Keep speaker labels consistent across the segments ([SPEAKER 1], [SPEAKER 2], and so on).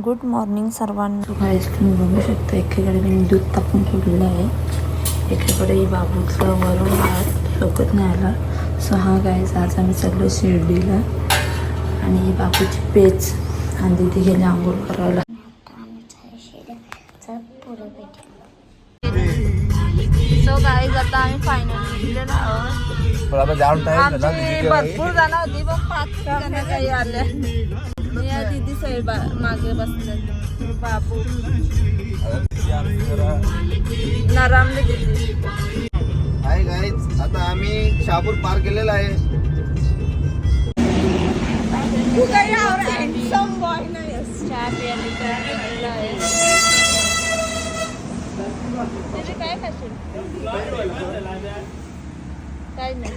[SPEAKER 1] Good morning सर्वांना. गाईस तुम्ही बघू शकता एकीकडे मी दूध टाकून ठेवलेलं आहे, एकीकडे बाबूचं वरून भात लवकर नाही आला. सो हा गाईस आज आम्ही चाललो शिर्डीला आणि ही बाबूची पेच आणि तिथे गेले आंघोळ करायला. सो गाईस आता आम्ही फायनली निघलेलो आहोत. आमची भरपूर जण होती पण 5 जण काही आले. दीदी साहेब मागे बसले, बाबू नरामले दीदी.
[SPEAKER 2] हाय गाईज, आता आम्ही शहापूर पार केलेला आहे.
[SPEAKER 1] चहा प्यायला तयार आहे. दीदी काय खाशील? काय नाही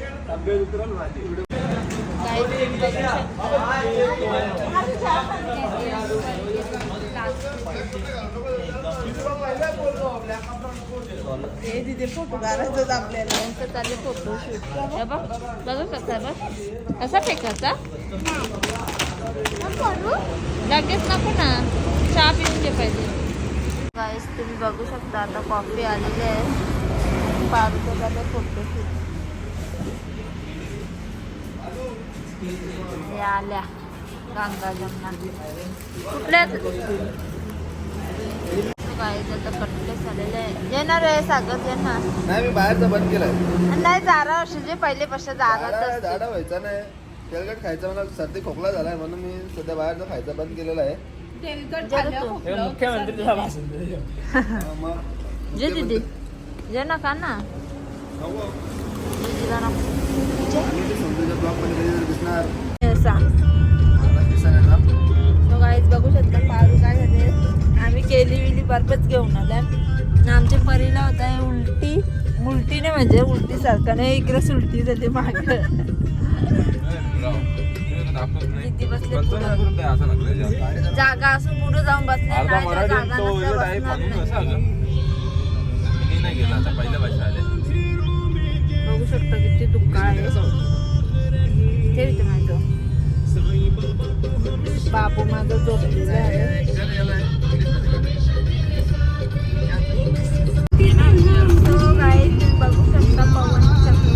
[SPEAKER 1] फोटो काढायचं आपल्याला. चालले फोटो शूट. बघू शकता बघ कसा फेकायचा. लगेच नको ना, चहा पिऊन घे पाहिजे. गाईस तुम्ही बघू शकता आता कॉफी आलेली आहे. पार्कचं झालं फोटो शूट. आल्या गंगा जमुना कुठल्या गाईच आता कटले झालेले आहे. येणार आहे सागर येणार
[SPEAKER 2] नाही, मी बाहेरचं बंद केलंय.
[SPEAKER 1] नाही जारा जे पहिले पेक्षा जारा
[SPEAKER 2] झाडा व्हायचा नाही. तेलकट खायचं, मला सर्दी खोकला झालाय म्हणून मी सध्या बाहेरचं खायचं बंद केलेलं आहे.
[SPEAKER 1] जे दीदी जे नका ना बघू शकता पारू काय झाले. आम्ही केली विली बर्फच घेऊन आल्या. आमच्या परीला होता उलटीने म्हणजे उलटी सारखं नाही, इकडे सुलटी झाली माग. किती बसले जागा असून पुढे जाऊन बसले. बघू शकता किती दुःख आहे. ठेवते माझं बाबू माझं झोपलेलं आहे. तो गाईस बघू शकता पवन चक्री.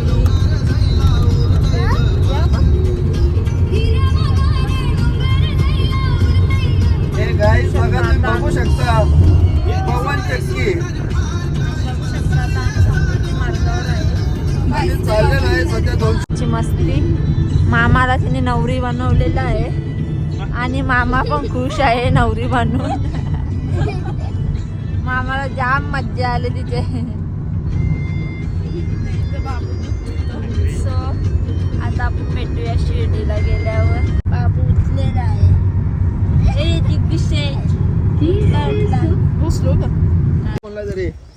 [SPEAKER 2] हे गाईस बघा, तुम्ही बघू शकता पवन चक्की चाललेलं आहे सध्या. 2
[SPEAKER 1] मस्ती. मामाला तिने नवरी बनवलेला आहे आणि मामा पण खुश आहे नवरी बनवून. मामाला जाम मज्जा आली तिथे. सो आता आपण भेटूया शिर्डीला गेल्यावर. बाबू उचलेला आहे.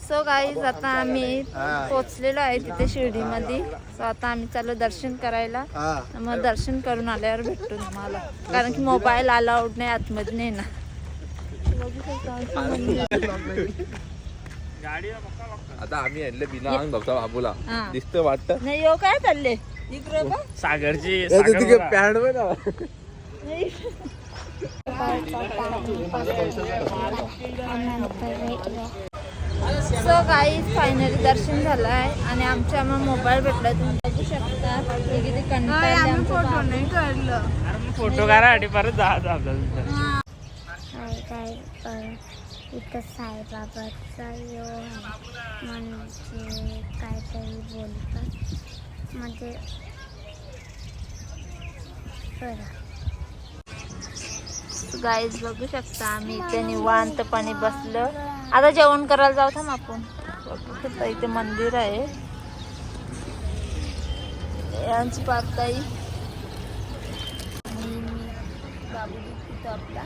[SPEAKER 1] सो गाईज आता आम्ही पोचलेलो आहे तिथे शिर्डीमध्ये. सो आता आम्ही चाललो दर्शन करायला. मग दर्शन करून आल्यावर भेटतो तुम्हाला, कारण की मोबाईल अलाउड नाही आतमध्ये नाही ना.
[SPEAKER 2] आता आम्ही आणले बिना अंग बघता बाबूला दिसतं वाटतं
[SPEAKER 1] नाही. यो काय चालले इकडे
[SPEAKER 2] सागरची
[SPEAKER 1] सो गाईज फायनली दर्शन झालं आहे आणि आमच्या मग मोबाईल भेटला. तुम्ही बघू शकता किती कंटाळले. फोटो नाही काढलं.
[SPEAKER 3] फोटो काढासाठी परत जा.
[SPEAKER 4] इथं साईबाबाचा योग म्हणजे काहीतरी बोलतात म्हणजे
[SPEAKER 1] गाईज बघू शकता आम्ही इथे निवांतपणे बसलो. आता जेवण करायला जाऊ थांब आपण. बघू शकता इथे मंदिर आहे. यांची पारताई बाबू तिथं आपला.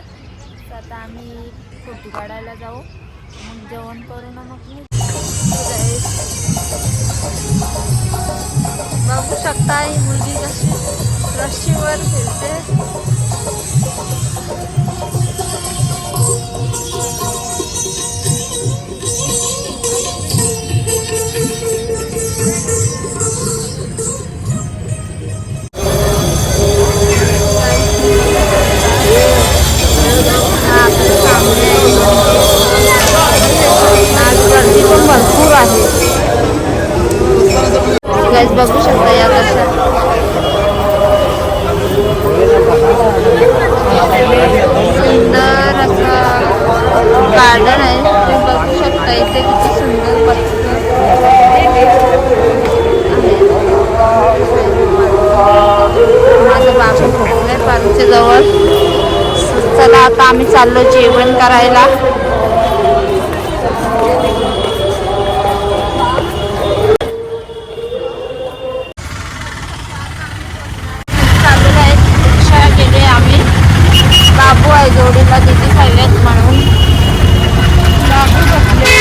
[SPEAKER 1] तर आता आम्ही फोटो काढायला जाऊ, मग जेवण करू ना. मग बघू शकता ही मुलगी कशी रस्सीवर फिरते. आपलं आहे. गाईज बघू शकता या कशा सुंदर असं गार्डन आहे. तुम्ही बघू शकता इथे किती सुंदर पत्त माझं बाबू झोपलंय पारूच्या जवळ. चला आता आम्ही चाललो जेवण करायला. चाललेलं आहे रिक्षा गेले आम्ही. बाबू आहे जोडीला, दिदी खाल्लेत म्हणून बाबू झोपले.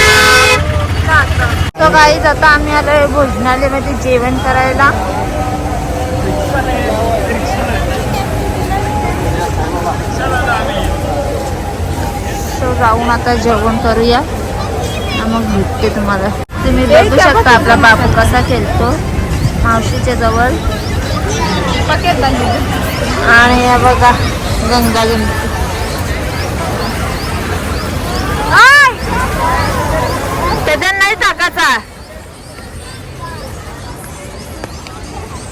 [SPEAKER 1] तो गाईज आता आम्ही आलोय भोजनालयामध्ये जेवण करायला. सो जाऊन आता जेवण करूया मग भेटते तुम्हाला. तुम्ही बघू शकता आपला बाबू कसा खेळतो मावशीच्या जवळ. आणि या बघा गंगा जमते. त्याच्यात नाही टाकायचा.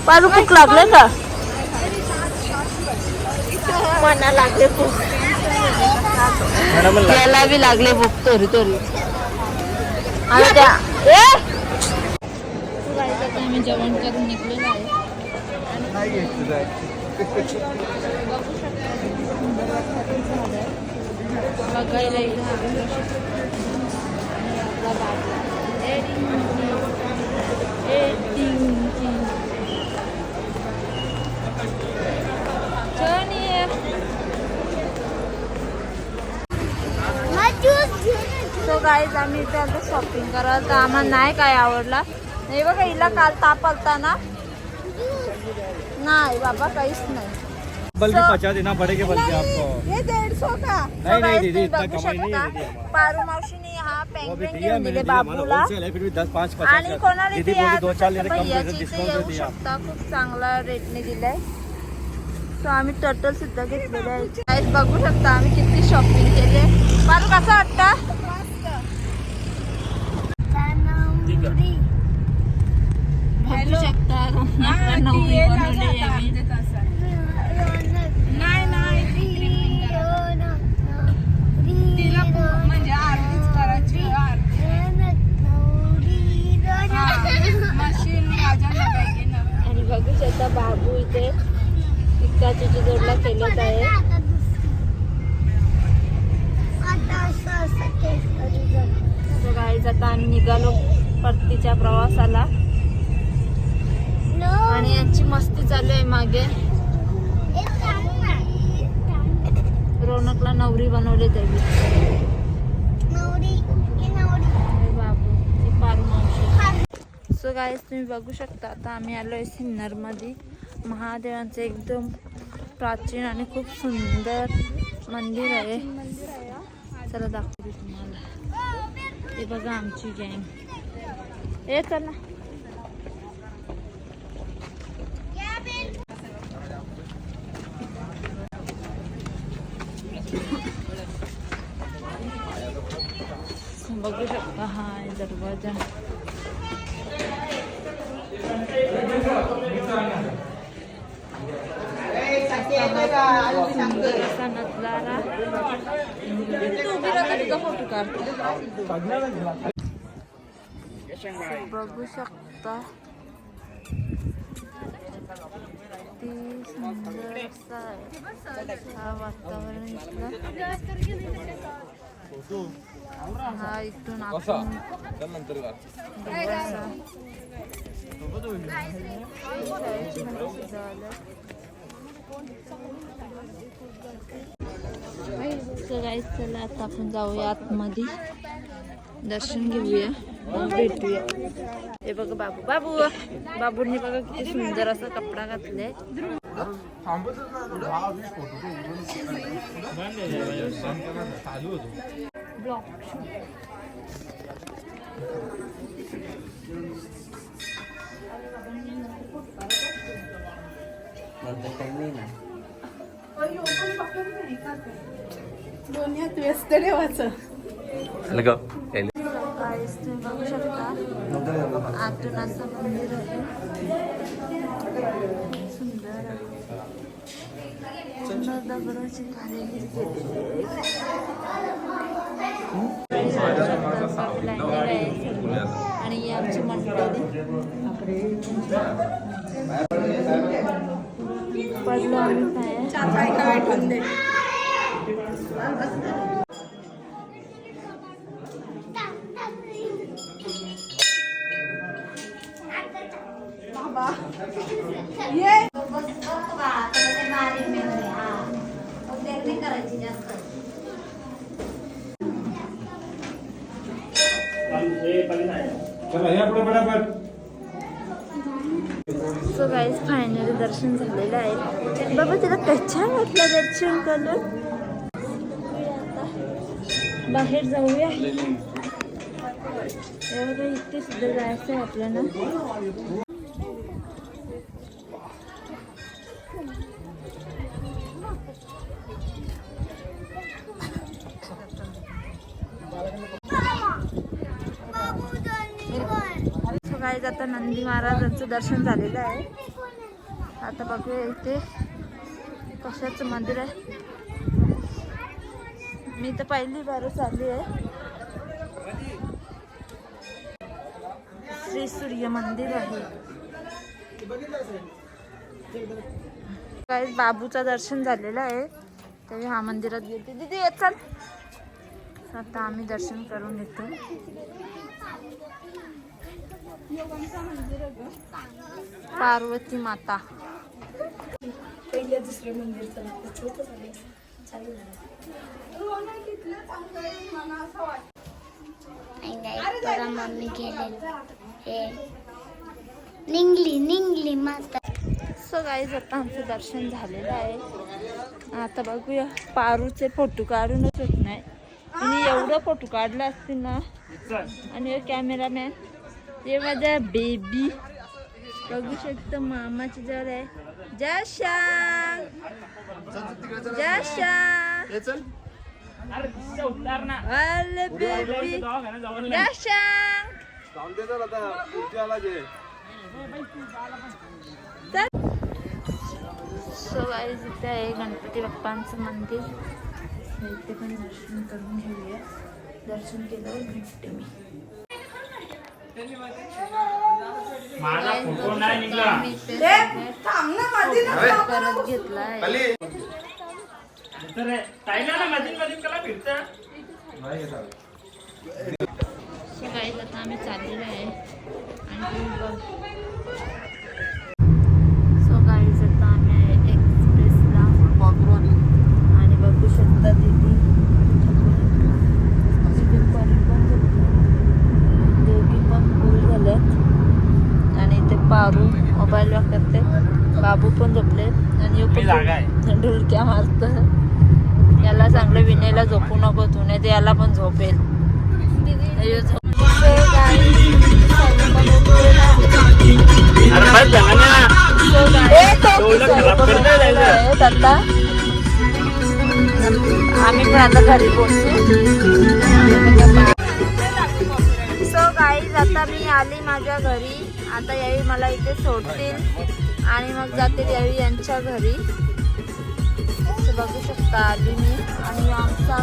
[SPEAKER 1] पारू भूक लागले का? मना लागले भूक. त्याला बी लागले भूक तोरी तोरी. आता आम्ही जेवण करून निघलेलो आहे. बघायला सो गाईज आम्ही इथे आता शॉपिंग करायला. तर आम्हाला नाही काय आवडला. नाही बघा हिला काल ताप आलता ना. नाही बाबा काहीच नाही.
[SPEAKER 3] बल्कि 50 देना पड़ेगा बल्कि आपको.
[SPEAKER 1] ये 150 का.
[SPEAKER 3] नहीं नहीं दीदी इतना
[SPEAKER 1] बघू
[SPEAKER 3] कमाई नहीं
[SPEAKER 1] शकता
[SPEAKER 3] है दीदी हमारा.
[SPEAKER 1] पारू मावशीने हा
[SPEAKER 3] वो भी
[SPEAKER 1] पेंगेन
[SPEAKER 3] दिया
[SPEAKER 1] घेऊन
[SPEAKER 3] मैंने
[SPEAKER 1] दिले
[SPEAKER 3] दिया, हमारा
[SPEAKER 1] बाबूला.
[SPEAKER 3] होलसेल है फिर भी 10 5
[SPEAKER 1] आणि
[SPEAKER 3] 50
[SPEAKER 1] कोणाला
[SPEAKER 3] दीदी
[SPEAKER 1] ते
[SPEAKER 3] बोली 2-4 लेने कम
[SPEAKER 1] भैयाची
[SPEAKER 3] दे
[SPEAKER 1] इथे
[SPEAKER 3] डिस्काउंट
[SPEAKER 1] येऊ
[SPEAKER 3] दे दिया.
[SPEAKER 1] शकता. खूप चांगला रेटने दिलाय. सो आम्ही टर्टल सुद्धा घेतलेले आहे. गाईज बघू शकता आम्ही किती शॉपिंग केले. पारू कसं वाटतं? बघू शकता नवरी बनवली आम्ही. आणि बघू शकता बाबू इथे पिकाची जोडला केलेत आहे. तर गाईज आता आम्ही निघालो परतीच्या प्रवासाला. आणि यांची मस्ती चालू आहे मागे. रोनकला नवरी बनवले त्यांनी. बाबू ती पारू मावशी. सो गाईज तुम्ही बघू शकता आता आम्ही आलोय सिन्नर मध्ये. महादेवांचं एकदम प्राचीन आणि खूप सुंदर मंदिर आहे. चला दाखवते तुम्हाला. हे बघा आमची गँग. हे चला बघू शकता. हा आहे दरवाजा. सुंदर असा नजारा. फोटो काढतो. बघू शकता ती सुंदर असा हा वातावरण इथलं. हा इथून आपण चला आता आपण जाऊया आतमध्ये. दर्शन घेऊया भेटूया. हे बघा बाबू बाबू बाबूंनी बघा किती सुंदर असा कपडा घातलाय. ब्लॉक
[SPEAKER 5] दोन्ही व्यस्त देवाचं.
[SPEAKER 1] तुम्ही बघू शकता आतून असं मंदिर आहे. सुंदर आहे. सुंदर दगडाची कारागिरी केलेली आहे. आणि ही आमची मंडळी पडलो आम्ही काय सो गाईज फायनली दर्शन झालेलं आहे. बाबा तिला छान वाटलं दर्शन करून. आता बाहेर जाऊया. एवढं इथे सुद्धा जायचं आहे आपल्याला. गाईज आता नंदी महाराजांचं दर्शन झालेलं आहे. आता बघूया इथे कशाचं मंदिर आहे. मी तर पहिली बारच आली आहे. श्री सूर्य मंदिर आहे. गाईज बाबूचं दर्शन झालेलं आहे. तेव्हा हा मंदिरात गेली. दीदी येत चल. आता आम्ही दर्शन करून येतो. पार्वती माता.
[SPEAKER 5] पहिल्या दुसऱ्या मंदिरचं छोटं चालू
[SPEAKER 4] झालं. मम्मी गेले हे निंगली माता.
[SPEAKER 1] सो गाईज आता आमचं दर्शन झालेलं आहे. आता बघूया. पारूचे फोटो काढूनच होत नाही. मी एवढं फोटो काढलं असतील ना. आणि कॅमेरामॅन ये माझा बेबी बघू शकतो. मामाची जवळ आहे. जशांग अरे बेबी जशांग. सो गाईज इथे आहे गणपती बाप्पांचं मंदिर. इथे पण दर्शन करून घेऊया. दर्शन केल्यावर भेटते मी.
[SPEAKER 3] माझा फोटो नाही निघला.
[SPEAKER 1] परत घेतलाय. आता आम्ही चाललेलो आहे. आणि सो गाईज आता आम्ही आहे एक्सप्रेसला. आणि बघू शकता तिथे दोघी पण फुल झाल्यात. आणि ते पारू मोबाईल करते. बाबू पण झोपले. आणि ढुलक्या मारत. याला चांगलं विनयला झोपू नको तू, नाही तर याला पण झोपेल. आता आम्ही पण आता घरी पोहोचू. सो गाईज आता मी आली माझ्या घरी. आता यावेळी मला इथे सोडतील आणि मग जातील यावेळी यांच्या घरी. बघू शकता आली मी. आणि आमचा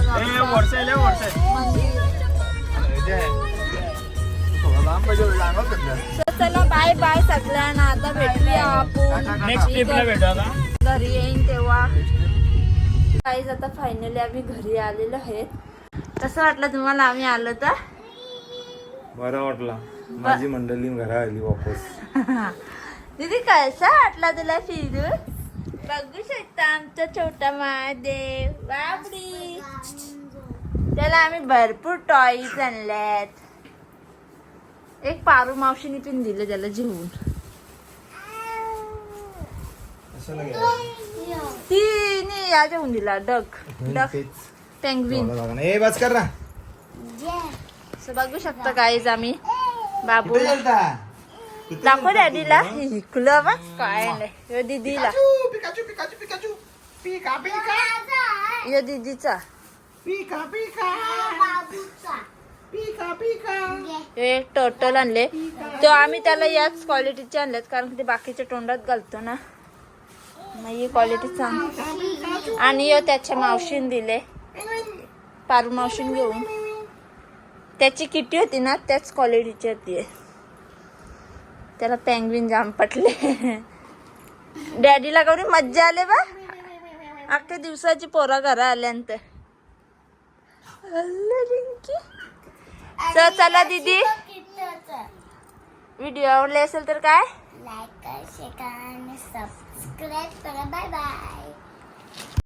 [SPEAKER 1] चला बाय बाय सगळ्यांना. आता भेटूया आपण घरी येईन तेव्हा. काहीच आता फायनली आम्ही घरी आलेलो आहेत. कसं वाटलं तुम्हाला आम्ही आलो तर?
[SPEAKER 3] बरं वाटला. माझी मंडळी घरा आली वापस.
[SPEAKER 1] दीदी कसा वाटला तुला फिरून? बघू शकता आमचा छोटा महादेव. बापडी. त्याला आम्ही भरपूर टॉईज आणल्यात. एक पारू मावशीने पण दिलं त्याला जेवून. तिने या जेवून दिला. Duck penguin.
[SPEAKER 2] बस कर ना.
[SPEAKER 1] सो बघू शकता गाईज आम्ही बाबू दाखव डॅडीला. इकलं बघ काय नाही. दीदीला यो दीदीचा हे एक टर्टल आणले तो आम्ही त्याला याच क्वालिटीचे आणलेत कारण ते बाकीच्या तोंडात घालतो ना मग ही क्वालिटी चांगली आणि त्याच्या मावशीने दिले पारू मावशीने घेऊन त्याची किटी होती ना त्याच क्वालिटीची होती त्याला पेंग्विन जाम पटले डॅडीला करून मज्जा आले बा अख्ख्या दिवसाची पोरा घरा आल्यानंतर चला दीदी व्हिडिओ आवडले असेल तर काय
[SPEAKER 4] लाईक करा शेअर करा आणि सबस्क्राईब करा बाय बाय